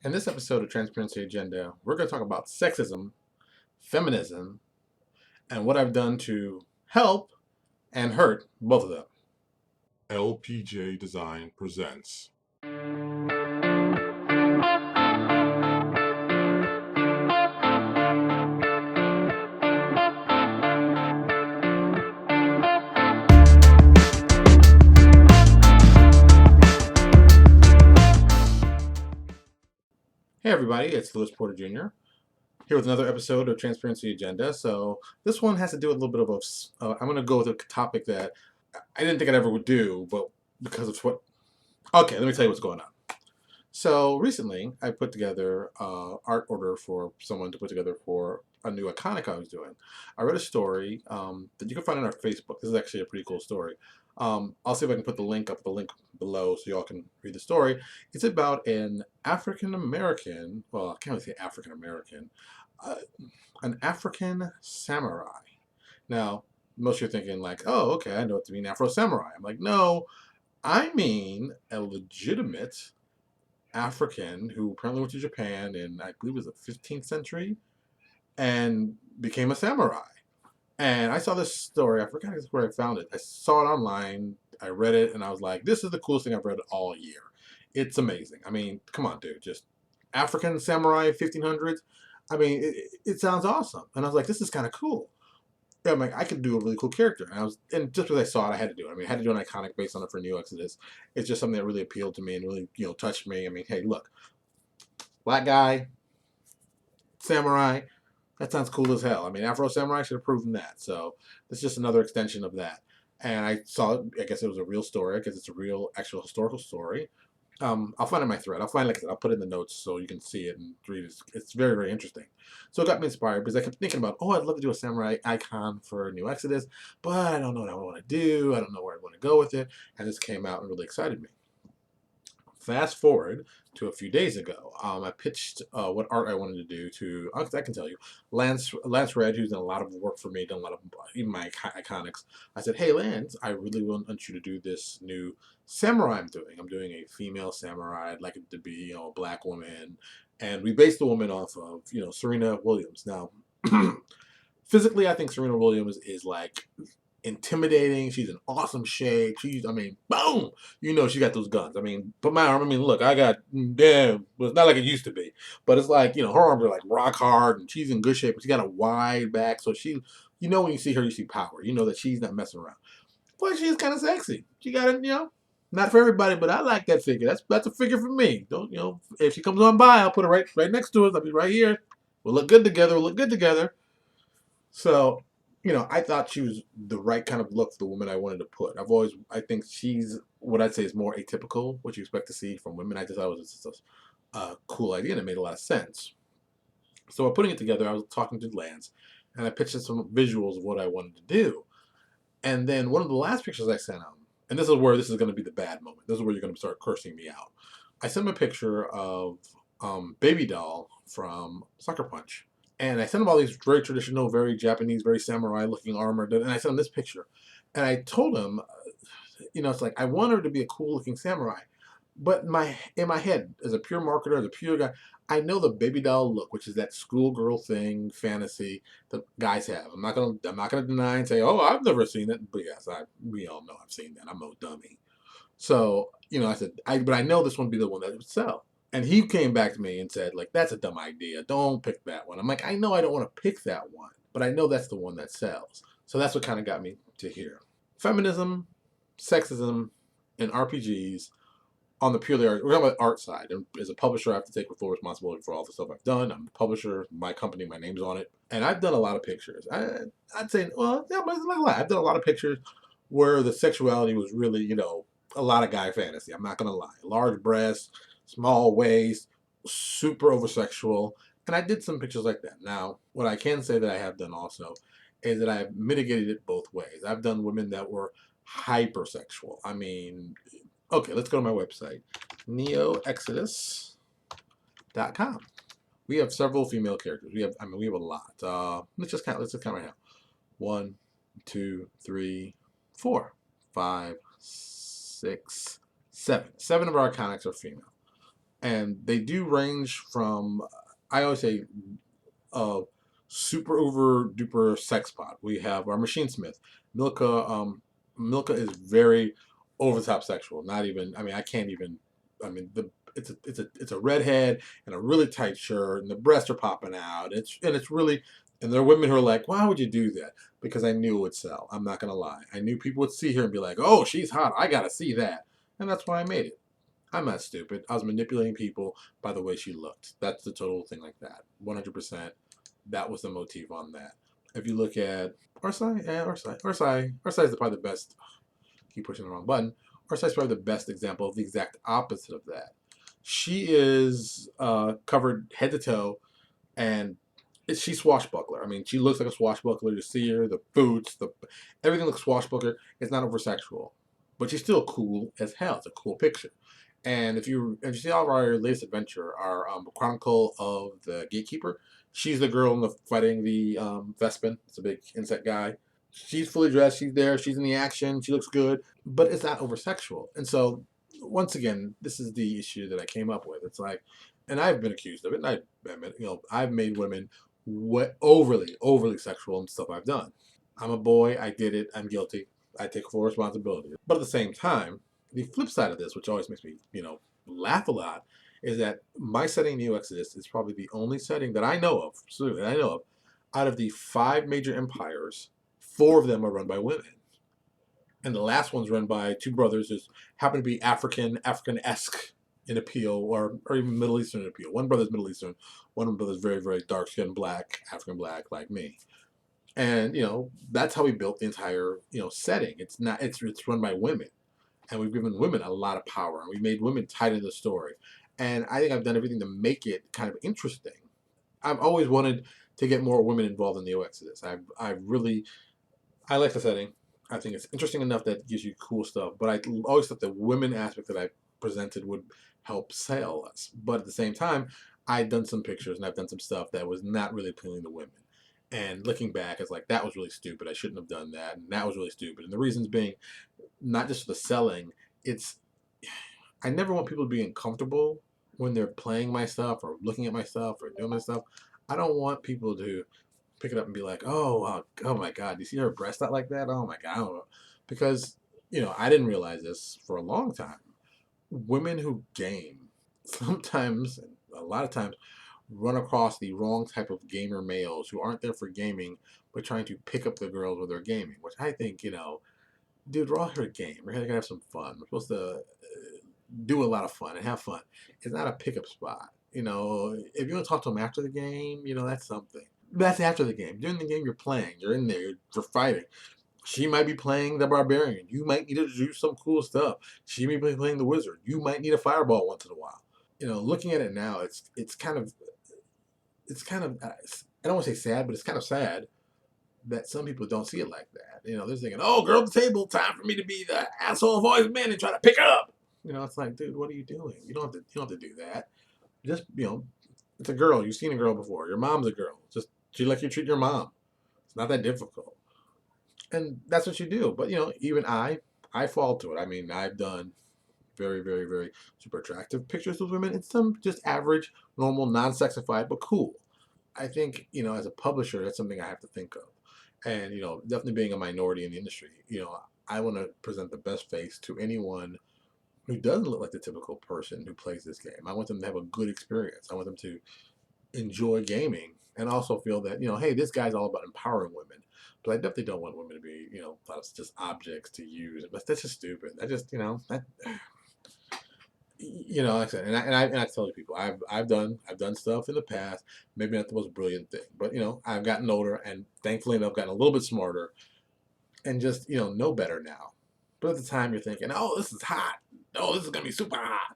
In this episode of Transparency Agenda, we're going to talk about sexism, feminism, and what I've done to help and hurt both of them. LPJ Design presents. Hey everybody, it's Louis Porter Jr. here with another episode of Transparency Agenda. So this one has to do with a little bit of I'm going to go with a topic that I didn't think I'd ever would do, but because of what... Okay, let me tell you what's going on. So recently, I put together an art order for someone to put together for a new iconic I was doing. I read a story that you can find on our Facebook. This is actually a pretty cool story. I'll see if I can put the link below so y'all can read the story. It's about an African American, well, I can't really say African American, uh, an African samurai. Now, most of you are thinking like, oh, okay, I know what to mean Afro samurai. I'm like, no, I mean a legitimate African who apparently went to Japan in, I believe it was the 15th century, and became a samurai. And I saw this story. I forgot where I found it. I saw it online. I read it, and I was like, this is the coolest thing I've read all year. It's amazing. I mean, come on, dude. Just African samurai 1500s. I mean, it sounds awesome. And I was like, this is kind of cool. Yeah, I'm like, I could do a really cool character. And just because I saw it, I had to do it. I mean, I had to do an iconic based on it for New Exodus. It's just something that really appealed to me and really, touched me. I mean, hey, look, black guy, samurai, that sounds cool as hell. I mean, Afro Samurai should have proven that. So this is just another extension of that. And I saw it, I guess it was a real story, because it's a real, actual historical story. I'll find it in my thread. I'll find, like I said, I'll put it in the notes so you can see it and read it. It's very, very interesting. So it got me inspired because I kept thinking about, oh, I'd love to do a samurai icon for New Exodus, but I don't know what I want to do. I don't know where I want to go with it. And this came out and really excited me. Fast forward to a few days ago, I pitched what art I wanted to do to, I can tell you, Lance Red, who's done a lot of work for me, done a lot of even my iconics. I said, hey Lance, I really want you to do this new samurai I'm doing. I'm doing a female samurai. I'd like it to be, a black woman, and we based the woman off of, Serena Williams. Now, physically, I think Serena Williams is like intimidating. She's in awesome shape. I mean, boom! She got those guns. I mean, but my arm, I mean, look, I got, damn, well, it's not like it used to be. But it's like, her arms are like rock hard and she's in good shape. But she got a wide back. So when you see her, you see power. You know that she's not messing around. But she's kind of sexy. She got it, not for everybody, but I like that figure. That's a figure for me. Don't, if she comes on by, I'll put her right next to us. I'll be right here. We'll look good together. We'll look good together. So, I thought she was the right kind of look for the woman I wanted to put. I think she's what I'd say is more atypical, what you expect to see from women. I just thought it was just a cool idea and it made a lot of sense. So while putting it together, I was talking to Lance and I pitched some visuals of what I wanted to do. And then one of the last pictures I sent him, and this is where this is going to be the bad moment. This is where you're going to start cursing me out. I sent him a picture of Baby Doll from Sucker Punch. And I sent him all these very traditional, very Japanese, very samurai-looking armor. And I sent him this picture. And I told him, it's like, I want her to be a cool-looking samurai. But in my head, as a pure marketer, as a pure guy, I know the baby doll look, which is that schoolgirl thing, fantasy that guys have. I'm not gonna deny and say, oh, I've never seen it. But yes, we all know I've seen that. I'm no dummy. So, I said, but I know this one would be the one that would sell. And he came back to me and said, like, that's a dumb idea. Don't pick that one. I'm like, I know I don't want to pick that one, but I know that's the one that sells. So that's what kind of got me to here. Feminism, sexism, and RPGs on the purely art. We're talking about art side. And as a publisher, I have to take full responsibility for all the stuff I've done. I'm a publisher, my company, my name's on it. And I've done a lot of pictures. I'd say, well, yeah, but it's not a lot. I've done a lot of pictures where the sexuality was really, a lot of guy fantasy. I'm not going to lie. Large breasts, small waist, super over sexual. And I did some pictures like that. Now, what I can say that I have done also is that I've mitigated it both ways. I've done women that were hypersexual. I mean, okay, let's go to my website, neoexodus.com. We have several female characters. We have a lot. Let's just count right now. 1, 2, 3, 4, 5, 6, 7. 7 of our iconics are female. and they do range from, I always say, uh, super over duper sex pot. We have our machine smith, Milka. Milka is very over the top sexual. Not even. I mean, I can't even. I mean, it's a redhead and a really tight shirt, and the breasts are popping out. It's really. And there are women who are like, why would you do that? Because I knew it would sell. I'm not gonna lie. I knew people would see her and be like, oh, she's hot. I gotta see that. And that's why I made it. I'm not stupid. I was manipulating people by the way she looked. That's the total thing like that. 100%. That was the motif on that. If you look at Orsai is probably the best. Keep pushing the wrong button. Orsai is probably the best example of the exact opposite of that. She is covered head to toe, and she's swashbuckler. I mean, she looks like a swashbuckler. You see her, the boots, everything looks swashbuckler. It's not over sexual, but she's still cool as hell. It's a cool picture. And if you see all of our latest adventure, our Chronicle of the Gatekeeper, she's the girl in the fighting the Vespin. It's a big insect guy. She's fully dressed. She's there. She's in the action. She looks good, but it's not over sexual. And so, once again, this is the issue that I came up with. It's like, and I've been accused of it. And I admit, I've made women overly sexual and stuff I've done. I'm a boy. I did it. I'm guilty. I take full responsibility. But at the same time, the flip side of this, which always makes me, laugh a lot, is that my setting, Neo Exodus, is probably the only setting that I know of, out of the five major empires, four of them are run by women. And the last one's run by two brothers who happen to be African-esque in appeal, or even Middle Eastern in appeal. One brother's Middle Eastern, one brother's very, very dark skinned black, African black, like me. And that's how we built the entire setting. It's run by women, and we've given women a lot of power, and we made women tied into the story. And I think I've done everything to make it kind of interesting. I've always wanted to get more women involved in the Exodus. I like the setting. I think it's interesting enough that it gives you cool stuff. But I always thought the women aspect that I presented would help sell us. But at the same time, I've done some pictures and I've done some stuff that was not really appealing to women. And looking back, it's like that was really stupid. I shouldn't have done that, and that was really stupid. And the reasons being, not just the selling. It's I never want people to be uncomfortable when they're playing my stuff or looking at my stuff or doing my stuff. I don't want people to pick it up and be like, oh my God, do you see her breast out like that? Oh my God, I don't know. Because I didn't realize this for a long time. Women who game sometimes, a lot of times, run across the wrong type of gamer males who aren't there for gaming, but trying to pick up the girls with their gaming, which I think, dude, we're all here to game. We're here to have some fun. We're supposed to do a lot of fun and have fun. It's not a pickup spot. If you want to talk to them after the game, that's something. That's after the game. During the game, you're playing. You're in there. You're fighting. She might be playing the barbarian. You might need to do some cool stuff. She may be playing the wizard. You might need a fireball once in a while. Looking at it now, it's kind of I don't want to say sad, but it's kind of sad that some people don't see it like that. They're thinking, "Oh, girl at the table, time for me to be the asshole of always men and try to pick her up." It's like, dude, what are you doing? You don't have to do that. Just it's a girl. You've seen a girl before. Your mom's a girl. Just treat like you treat your mom. It's not that difficult, and that's what you do. But even I fall to it. I mean, I've done very, very, very super attractive pictures of women and some just average, normal, non-sexified, but cool. I think, as a publisher, that's something I have to think of. And, definitely being a minority in the industry, I want to present the best face to anyone who doesn't look like the typical person who plays this game. I want them to have a good experience. I want them to enjoy gaming and also feel that, hey, this guy's all about empowering women. But I definitely don't want women to be, thought it's just objects to use. But that's just stupid. I just, like I said, and I tell people, I've done stuff in the past, maybe not the most brilliant thing, but I've gotten older, and thankfully I've gotten a little bit smarter, and just know better now. But at the time, you're thinking, oh, this is hot. Oh, this is gonna be super hot.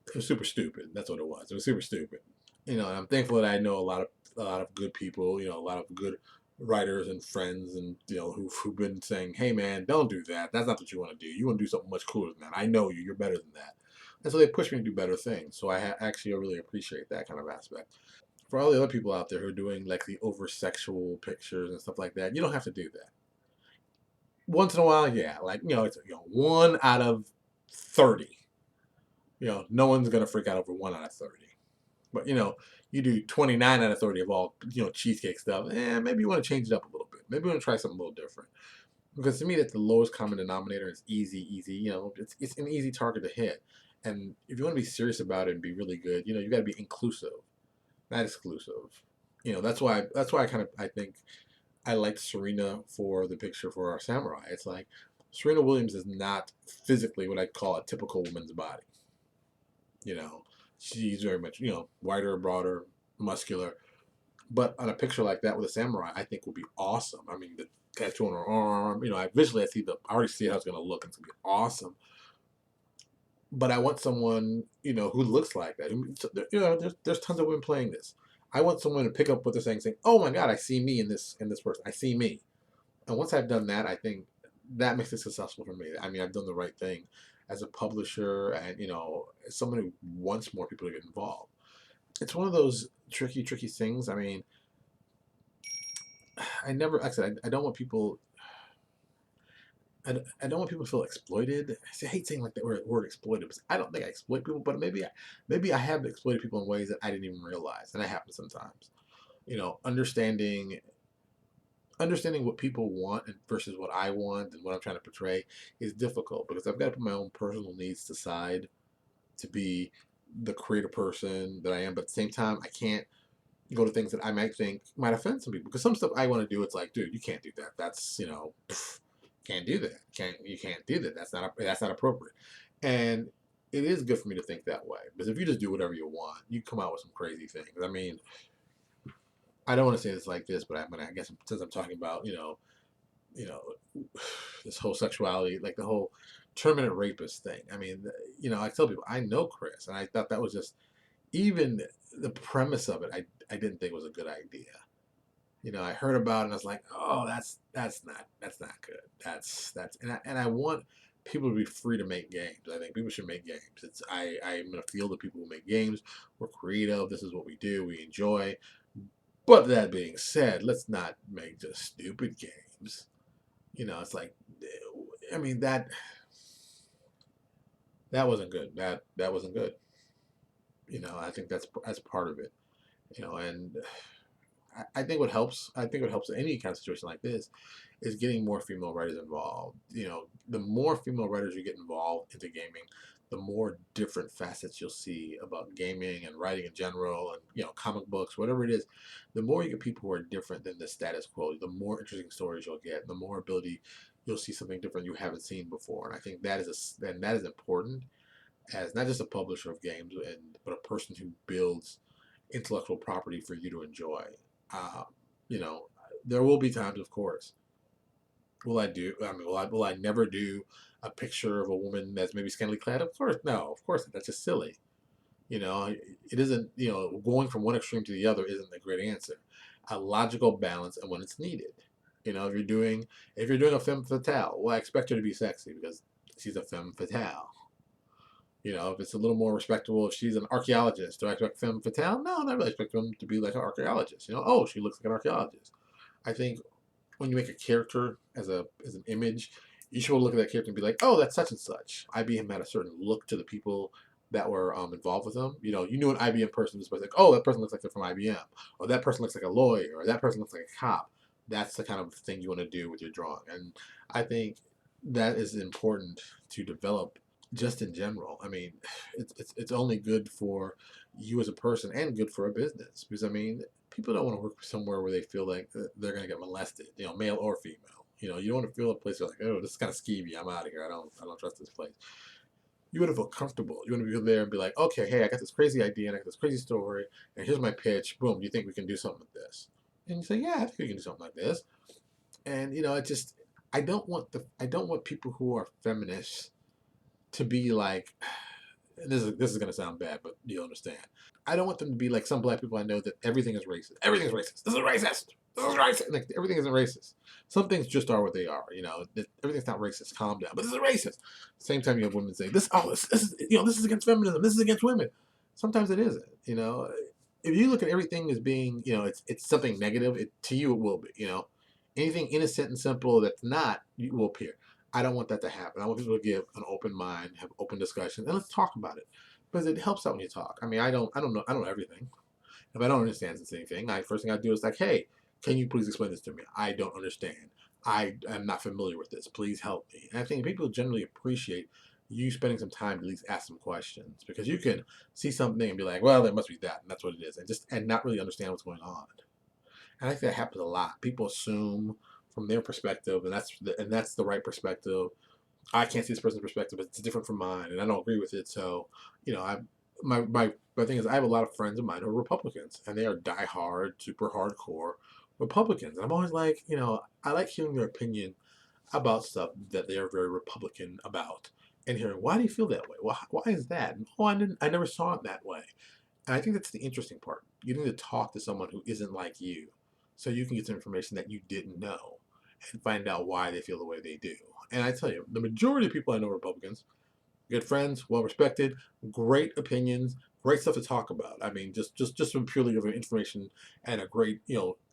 It was super stupid. That's what it was. It was super stupid. And I'm thankful that I know a lot of good people. A lot of good writers and friends, and who've been saying, hey man, don't do that. That's not what you want to do. You want to do something much cooler than that. I know you. You're better than that. And so they push me to do better things. So I really appreciate that kind of aspect. For all the other people out there who are doing like the over sexual pictures and stuff like that, you don't have to do that. Once in a while, yeah, like it's one out of 30. No one's gonna freak out over 1 out of 30. But you do 29 out of 30 of all cheesecake stuff. Maybe you want to change it up a little bit. Maybe you want to try something a little different. Because to me, that's the lowest common denominator. It's easy, easy. It's an easy target to hit. And if you want to be serious about it and be really good, you got to be inclusive, not exclusive. That's why I think I liked Serena for the picture for our samurai. It's like Serena Williams is not physically what I call a typical woman's body. You know, she's very much wider, broader, muscular. But on a picture like that with a samurai, I think would be awesome. I mean, the tattoo on her arm, I already see how it's gonna look. It's gonna be awesome. But I want someone, who looks like that. There's tons of women playing this. I want someone to pick up what they're saying, "Oh my God, I see me in this person. I see me." And once I've done that, I think that makes it successful for me. I mean, I've done the right thing as a publisher, and as someone who wants more people to get involved. It's one of those tricky, tricky things. I mean, like I said, I don't want people. I don't want people to feel exploited. I hate saying like that word exploited, because I don't think I exploit people, but maybe I have exploited people in ways that I didn't even realize, and that happens sometimes. Understanding what people want versus what I want and what I'm trying to portray is difficult, because I've got to put my own personal needs aside to be the creative person that I am. But at the same time, I can't go to things that I might think might offend some people. Because some stuff I want to do, it's like, dude, you can't do that. That's can't do that. You can't do that. That's not appropriate. And it is good for me to think that way, because if you just do whatever you want, you come out with some crazy things. I mean, I don't want to say this like this, but I guess since I'm talking about you know this whole sexuality, like the whole terminate rapist thing. I mean, I tell people I know Chris, and I thought that was just even the premise of it. I didn't think was a good idea. I heard about it and I was like, oh, that's not good. And I want people to be free to make games. I think people should make games. I'm in a field of people who make games. We're creative. This is what we do. We enjoy. But that being said, let's not make just stupid games. It's like, I mean that wasn't good. That wasn't good. I think that's part of it. And I think what helps. I think what helps in any kind of situation like this is getting more female writers involved. The more female writers you get involved into gaming, the more different facets you'll see about gaming and writing in general, and comic books, whatever it is. The more you get people who are different than the status quo, the more interesting stories you'll get. The more ability you'll see something different you haven't seen before. And I think that is important as not just a publisher of games, but a person who builds intellectual property for you to enjoy. Uh, you know, there will be times, of course. Will I do? I mean, will I never do a picture of a woman that's maybe scantily clad? Of course, no. Of course, that's just silly. It isn't. Going from one extreme to the other isn't a great answer. A logical balance and when it's needed. If you're doing a femme fatale, well, I expect her to be sexy because she's a femme fatale. If it's a little more respectable, if she's an archaeologist, do I expect femme fatale? No, not really. I expect them to be like an archaeologist. Oh, she looks like an archaeologist. I think when you make a character as an image, you should look at that character and be like, oh, that's such and such. IBM had a certain look to the people that were involved with them. You knew an IBM person was like, oh, that person looks like they're from IBM, or that person looks like a lawyer, or that person looks like a cop. That's the kind of thing you want to do with your drawing, and I think that is important to develop just in general. I mean, it's only good for you as a person and good for a business, because I mean, people don't want to work somewhere where they feel like they're going to get molested, male or female. You don't want to feel a place where like, oh, this is kind of skeevy. I'm out of here. I don't trust this place. You want to feel comfortable. You want to be there and be like, okay, hey, I got this crazy idea and I got this crazy story, and here's my pitch. Boom. Do you think we can do something with this? And you say, yeah, I think we can do something like this. And it just, I don't want people who are feminists to be like, this is gonna sound bad, but you understand. I don't want them to be like some black people I know that everything is racist. Everything is racist. This is racist. This is racist. Like, everything isn't racist. Some things just are what they are. Everything's not racist. Calm down. But this is racist. Same time you have women say this. Oh, this is this is against feminism. This is against women. Sometimes it isn't. If you look at everything as being it's something negative, to you it will be. Anything innocent and simple that's not will appear. I don't want that to happen. I want people to give an open mind, have open discussion, and let's talk about it because it helps out when you talk. I mean, I don't know everything. If I don't understand anything, first thing I do is like, hey, can you please explain this to me? I don't understand. I am not familiar with this. Please help me. And I think people generally appreciate you spending some time to at least ask some questions because you can see something and be like, well, there must be that, and that's what it is, and not really understand what's going on. And I think that happens a lot. People assume from their perspective, and that's the right perspective. I can't see this person's perspective, but it's different from mine, and I don't agree with it. So, I my thing is, I have a lot of friends of mine who are Republicans, and they are diehard, super hardcore Republicans. And I'm always like, I like hearing their opinion about stuff that they are very Republican about, and hearing why do you feel that way? Why is that? And, oh, I never saw it that way. And I think that's the interesting part. You need to talk to someone who isn't like you, so you can get some information that you didn't know, and find out why they feel the way they do. And I tell you, the majority of people I know are Republicans, good friends, well respected, great opinions, great stuff to talk about. I mean, just from purely of information and a great,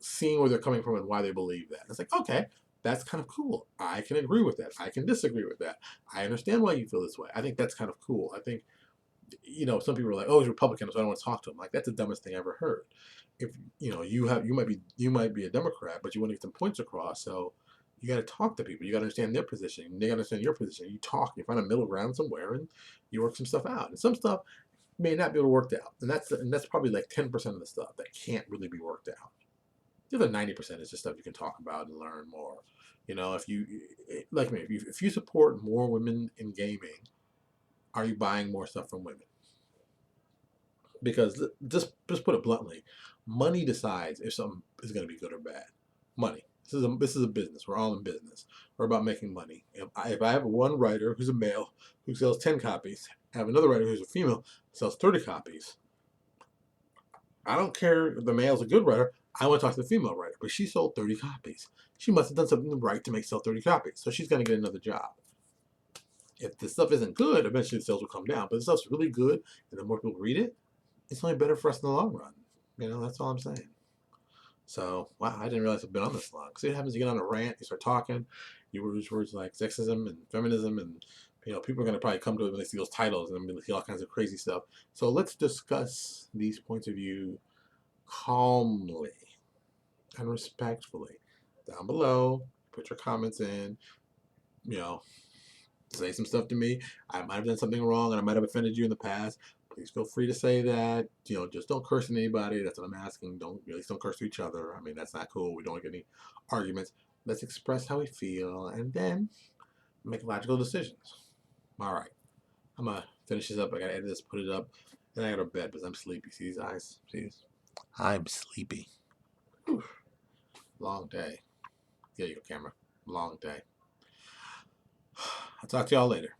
seeing where they're coming from and why they believe that. It's like, okay, that's kind of cool. I can agree with that. I can disagree with that. I understand why you feel this way. I think that's kind of cool. I think, some people are like, oh, he's Republican, so I don't want to talk to him. Like, that's the dumbest thing I ever heard. If you might be a Democrat, but you want to get some points across, so you got to talk to people. You got to understand their position. They got to understand your position. You talk. You find a middle ground somewhere, and you work some stuff out. And some stuff may not be able to work out, and that's probably like 10% of the stuff that can't really be worked out. The other 90% is just stuff you can talk about and learn more. If you like me, if you support more women in gaming, are you buying more stuff from women? Because just put it bluntly, money decides if something is going to be good or bad. Money. This is a business. We're all in business. We're about making money. If I have one writer who's a male who sells 10 copies, I have another writer who's a female who sells 30 copies. I don't care if the male's a good writer. I want to talk to the female writer, but she sold 30 copies. She must have done something right to sell 30 copies. So she's going to get another job. If the stuff isn't good, eventually the sales will come down. But if the stuff's really good, and the more people read it, it's only better for us in the long run. That's all I'm saying. So, wow, I didn't realize I've been on this long. See what happens? You get on a rant, you start talking, you use words like sexism and feminism, and people are going to probably come to it when they see those titles and then see all kinds of crazy stuff. So let's discuss these points of view calmly and respectfully. Down below, put your comments in, you know, say some stuff to me. I might have done something wrong and I might have offended you in the past. Please feel free to say that. Just don't curse at anybody. That's what I'm asking. Don't curse to each other. I mean, that's not cool. We don't get any arguments. Let's express how we feel and then make logical decisions. All right. I'm gonna finish this up. I gotta edit this, put it up, and I gotta bed because I'm sleepy. See these eyes? See these? I'm sleepy. Whew. Long day. There you go, camera. Long day. I'll talk to y'all later.